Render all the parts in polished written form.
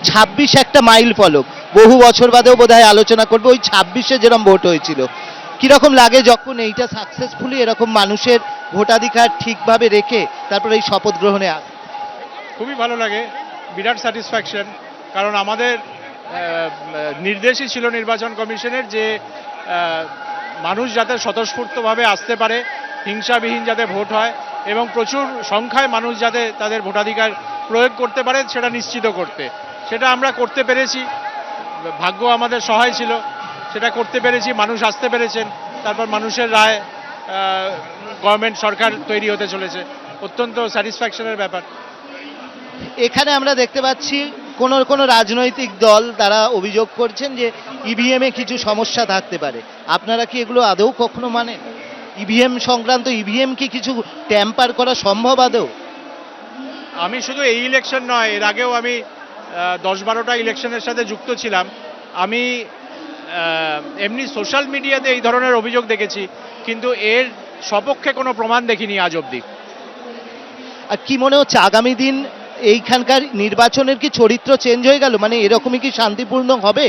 26 একটা মাইল ফলক, বহু বছর বাদেও বোধহয় আলোচনা করবে। ওই 26-এ যেরকম ভোট হয়েছিল, কিরকম লাগে যখন এইটা সাকসেসফুলি এরকম মানুষের ভোটাধিকার ঠিকভাবে রেখে তারপরে এই শপথ গ্রহণে আসে? খুবই ভালো লাগে, বিরাট স্যাটিসফ্যাকশন। কারণ আমাদের নির্দেশই ছিল নির্বাচন কমিশনের যে মানুষ যাতে স্বতঃস্ফূর্তভাবে আসতে পারে, হিংসাবিহীন যাতে ভোট হয় এবং প্রচুর সংখ্যায় মানুষ যাতে তাদের ভোটাধিকার প্রয়োগ করতে পারে সেটা নিশ্চিত করতে। সেটা আমরা করতে পেরেছি, ভাগ্য আমাদের সহায় ছিল, সেটা করতে পেরেছি, মানুষ আসতে পেরেছেন। তারপর মানুষের রায় গভর্নমেন্ট সরকার তৈরি হতে চলেছে, অত্যন্ত স্যাটিসফ্যাকশনের ব্যাপার। এখানে আমরা দেখতে পাচ্ছি কোন কোন রাজনৈতিক দল তারা অভিযোগ করছেন যে ইভিএমে কিছু সমস্যা থাকতে পারে। আপনারা কি এগুলো আদৌ কখনো মানেন? ইভিএম সংক্রান্ত, ইভিএম কি কিছু ট্যাম্পার করা সম্ভব আদৌ? আমি শুধু এই ইলেকশন নয়, এর আগেও আমি 10-12টা ইলেকশনের সাথে যুক্ত ছিলাম। আমি এমনি সোশ্যাল মিডিয়াতে এই ধরনের অভিযোগ দেখেছি, কিন্তু এর সপক্ষে কোনো প্রমাণ দেখিনি আজ অবধি। আর কি মনে হচ্ছে আগামী দিন এইখানকার নির্বাচনের কি চরিত্র চেঞ্জ হয়ে গেল? মানে এরকমই কি শান্তিপূর্ণ হবে?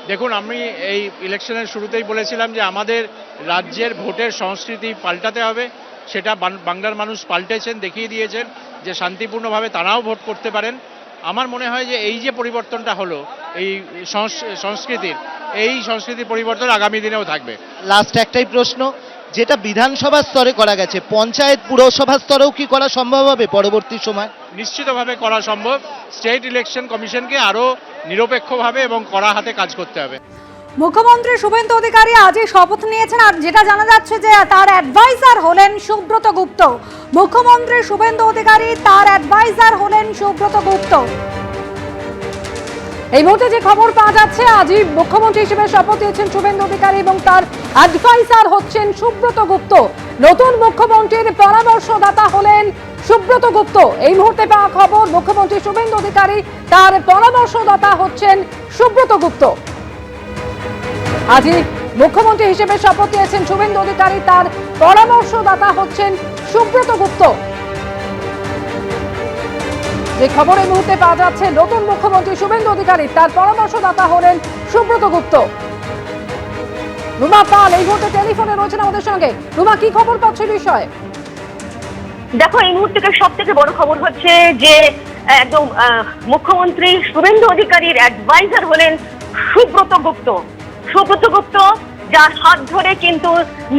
দেখুন, আমি এই ইলেকশনের শুরুতেই বলেছিলাম যে আমাদের রাজ্যের ভোটের সংস্কৃতি পাল্টাতে হবে। সেটা বাংলার মানুষ পাল্টেছেন, দেখিয়ে দিয়েছেন যে শান্তিপূর্ণভাবে তারাও ভোট করতে পারেন। আমার মনে হয় যে এই যে পরিবর্তনটা হলো এই সংস্কৃতির, এই সংস্কৃতির পরিবর্তন আগামী দিনেও থাকবে। লাস্ট একটাই প্রশ্ন, যেটা বিধানসভা স্তরে করা গেছে, পঞ্চায়েত পুরসভা স্তরেও কি করা সম্ভব হবে পরবর্তী সময়? নিশ্চিতভাবে করা সম্ভব। স্টেট ইলেকশন কমিশনকে আরও নিরপেক্ষভাবে এবং কড়া হাতে কাজ করতে হবে। মুখ্যমন্ত্রী শুভেন্দু অধিকারী আজই শপথ নিয়েছেন, আর যেটা জানা যাচ্ছে যে তার অ্যাডভাইজার হলেন সুব্রত গুপ্ত। মুখ্যমন্ত্রী শুভেন্দু অধিকারী, তার অ্যাডভাইজার হলেন সুব্রত গুপ্ত। এই মুহূর্তে যে খবর পাওয়া যাচ্ছে, আজই মুখ্যমন্ত্রী হিসেবে শপথ নিয়েছেন শুভেন্দু অধিকারী এবং তার অ্যাডভাইজার হচ্ছেন সুব্রত গুপ্ত। নতুন মুখ্যমন্ত্রীর পরামর্শদাতা হলেন সুব্রত গুপ্ত। এই মুহূর্তে পাওয়া খবর, মুখ্যমন্ত্রী শুভেন্দু অধিকারী, তার পরামর্শদাতা হচ্ছেন সুব্রত গুপ্ত। আজই মুখ্যমন্ত্রী হিসেবে শপথ নিয়েছেন শুভেন্দু অধিকারী, তার পরামর্শদাতা হচ্ছেন সুব্রত গুপ্ত। যে খবর এই মুহূর্তে পাওয়া যাচ্ছে, নতুন মুখ্যমন্ত্রী শুভেন্দু অধিকারী, তার পরামর্শদাতা হলেন সুব্রত গুপ্ত। রুমা পাল এই মুহূর্তে টেলিফোনে রয়েছেন আমাদের সঙ্গে। রুমা, কি খবর পাচ্ছ বিষয়ে? দেখো, এই মুহূর্তে সব থেকে বড় খবর হচ্ছে যে একদম মুখ্যমন্ত্রী শুভেন্দু অধিকারীর অ্যাডভাইজার হলেন সুব্রত গুপ্ত। সুব্রত গুপ্ত, যার হাত ধরে কিন্তু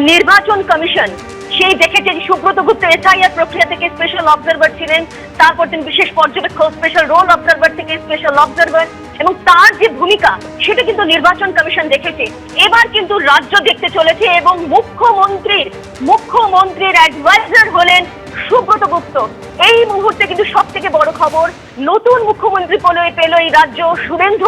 নির্বাচন কমিশন সেই দেখেছে যে সুব্রত গুপ্ত এসআইআর প্রক্রিয়া থেকে স্পেশাল অবজারভার ছিলেন, তারপর তিনি বিশেষ পর্যবেক্ষক, স্পেশাল রোল অবজারভার থেকে স্পেশাল অবজারভার, এবং তার যে ভূমিকা সেটা কিন্তু নির্বাচন কমিশন দেখেছে। এবার কিন্তু রাজ্য দেখতে চলেছে এবং মুখ্যমন্ত্রীর অ্যাডভাইজার হলেন সুব্রত গুপ্ত। এই মুহূর্তে কিন্তু সব থেকে বড় খবর, নতুন মুখ্যমন্ত্রী পেল এই রাজ্য শুভেন্দু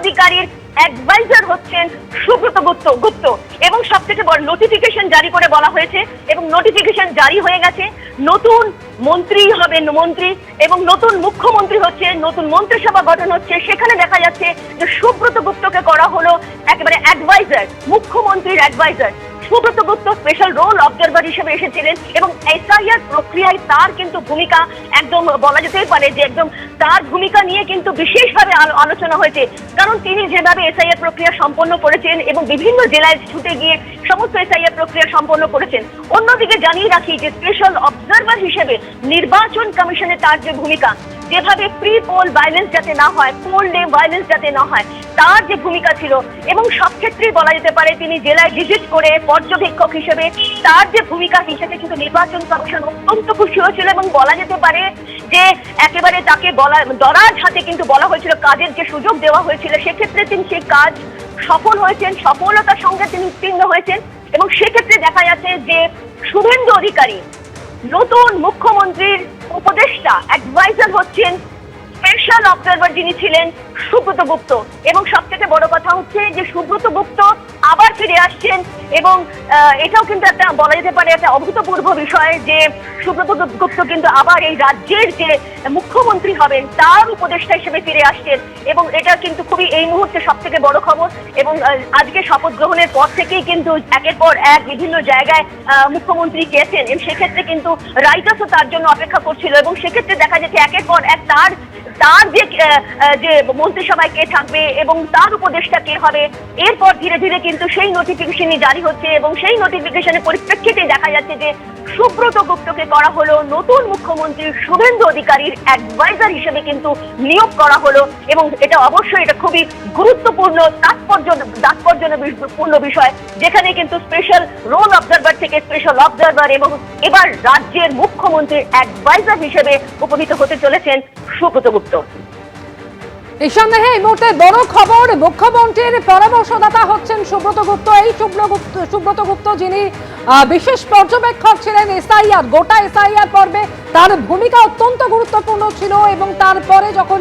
অধিকারীর অ্যাডভাইজার হচ্ছেন সুব্রত গুপ্ত। এবং সব থেকে বড় নোটিফিকেশন জারি করে বলা হয়েছে এবং নোটিফিকেশন জারি হয়ে গেছে। নতুন মন্ত্রী হবেন মন্ত্রী এবং নতুন মুখ্যমন্ত্রী হচ্ছে, নতুন মন্ত্রিসভা গঠন হচ্ছে। সেখানে দেখা যাচ্ছে যে সুব্রত গুপ্তকে করা হলো একেবারে অ্যাডভাইজার, মুখ্যমন্ত্রীর অ্যাডভাইজার। সুব্রত গুপ্ত স্পেশাল রোল অবজারভার হিসেবে এসেছিলেন এবং এসআইআর প্রক্রিয়ায় তার কিন্তু ভূমিকা একদম বলা যেতেই পারে যে একদম তার ভূমিকা নিয়ে কিন্তু বিশেষভাবে আলোচনা হয়েছে। কারণ তিনি যেভাবে এসআইআর প্রক্রিয়া সম্পন্ন করেছেন এবং বিভিন্ন জেলায় ছুটে গিয়ে সমস্ত এসআইআর প্রক্রিয়া সম্পন্ন করেছেন। অন্যদিকে জানিয়ে রাখি যে স্পেশাল অবজারভার হিসেবে নির্বাচন কমিশনে তার যে ভূমিকা, যেভাবে প্রি পোল ভায়োলেন্স যাতে না হয়, পোল ডে ভায়োলেন্স যাতে না হয়, তার যে ভূমিকা ছিল এবং সব ক্ষেত্রেই বলা যেতে পারে তিনি জেলায় ভিজিট করে পর্যবেক্ষক হিসেবে তার যে ভূমিকা হিসেবে কিন্তু নির্বাচন কমিশন অত্যন্ত খুশি হয়েছিল এবং বলা যেতে পারে যে একেবারে তাকে দরাজ হাতে কিন্তু বলা হয়েছিল, কাজের যে সুযোগ দেওয়া হয়েছিল সেক্ষেত্রে তিনি সেই কাজ সফল হয়েছেন, সফলতার সঙ্গে তিনি উত্তীর্ণ হয়েছেন। এবং সেক্ষেত্রে দেখা যাচ্ছে যে শুভেন্দু অধিকারী নতুন মুখ্যমন্ত্রীর উপদেষ্টা, অ্যাডভাইজার হচ্ছেন স্পেশাল অবজারভার যিনি ছিলেন সুব্রত গুপ্ত। এবং সব থেকে বড় কথা হচ্ছে যে সুব্রত গুপ্ত আবার ফিরে আসছেন এবং এটাও কিন্তু একটা বলা যেতে পারে একটা অভূতপূর্ব বিষয় যে সুব্রত গুপ্ত কিন্তু আবার এই রাজ্যের যে মুখ্যমন্ত্রী হবেন তার উপদেষ্টা হিসেবে ফিরে আসছেন। এবং এটা কিন্তু খুবই এই মুহূর্তে সব থেকে বড় খবর। এবং আজকে শপথ গ্রহণের পর থেকেই কিন্তু একের পর এক বিভিন্ন জায়গায় মুখ্যমন্ত্রী গেছেন এবং সেক্ষেত্রে কিন্তু রাইটার্সও তার জন্য অপেক্ষা করছিল এবং সেক্ষেত্রে দেখা যাচ্ছে একের পর এক তার তার যে মন্ত্রিসভায় কে থাকবে এবং তার উপদেষ্টা কে হবে, এরপর ধীরে ধীরে কিন্তু সেই নোটিফিকেশনই জারি হচ্ছে এবং সেই নোটিফিকেশনের পরিপ্রেক্ষিতে দেখা যাচ্ছে যে সুব্রত গুপ্তকে করা হলো নতুন মুখ্যমন্ত্রী শুভেন্দু অধিকারীর অ্যাডভাইজার হিসেবে কিন্তু নিয়োগ করা হলো। এবং এটা অবশ্যই এটা খুবই গুরুত্বপূর্ণ তাৎপর্যপূর্ণ বিষয়, যেখানে কিন্তু স্পেশাল রোল অবজারভার থেকে স্পেশাল অবজারভার এবং এবার রাজ্যের মুখ্যমন্ত্রীর অ্যাডভাইজার হিসেবে উপনীত হতে চলেছেন সুব্রত গুপ্ত। নিঃসন্দেহে এই মুহূর্তে বড় খবর, মুখ্যমন্ত্রীর পরামর্শদাতা হচ্ছেন সুব্রত গুপ্ত। এই সুব্রত গুপ্ত যিনি বিশেষ পর্যবেক্ষক ছিলেন এসআইআর, গোটা এসআইআর পর্বে তার ভূমিকা অত্যন্ত গুরুত্বপূর্ণ ছিল এবং তারপরে যখন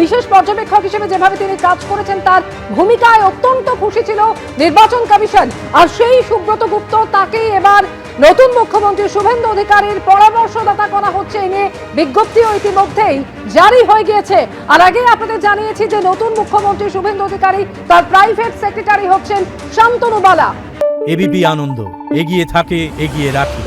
বিশেষ পর্যবেক্ষক হিসেবে যেভাবে তিনি কাজ করেছেন তার ভূমিকায় অত্যন্ত খুশি ছিল নির্বাচন কমিশন। আর সেই সুব্রত গুপ্ত, তাকেই এবার নতুন মুখ্যমন্ত্রী শুভেন্দু অধিকারীর পরামর্শদাতা করা হচ্ছে। এ নিয়ে বিজ্ঞপ্তিও ইতিমধ্যেই জারি হয়ে গিয়েছে। আর আগে আপনাদের জানিয়েছি যে নতুন মুখ্যমন্ত্রী শুভেন্দু অধিকারী, তার প্রাইভেট সেক্রেটারি হচ্ছেন শান্তনু বালা। এবিপি আনন্দ, এগিয়ে থাকে, এগিয়ে রাখে।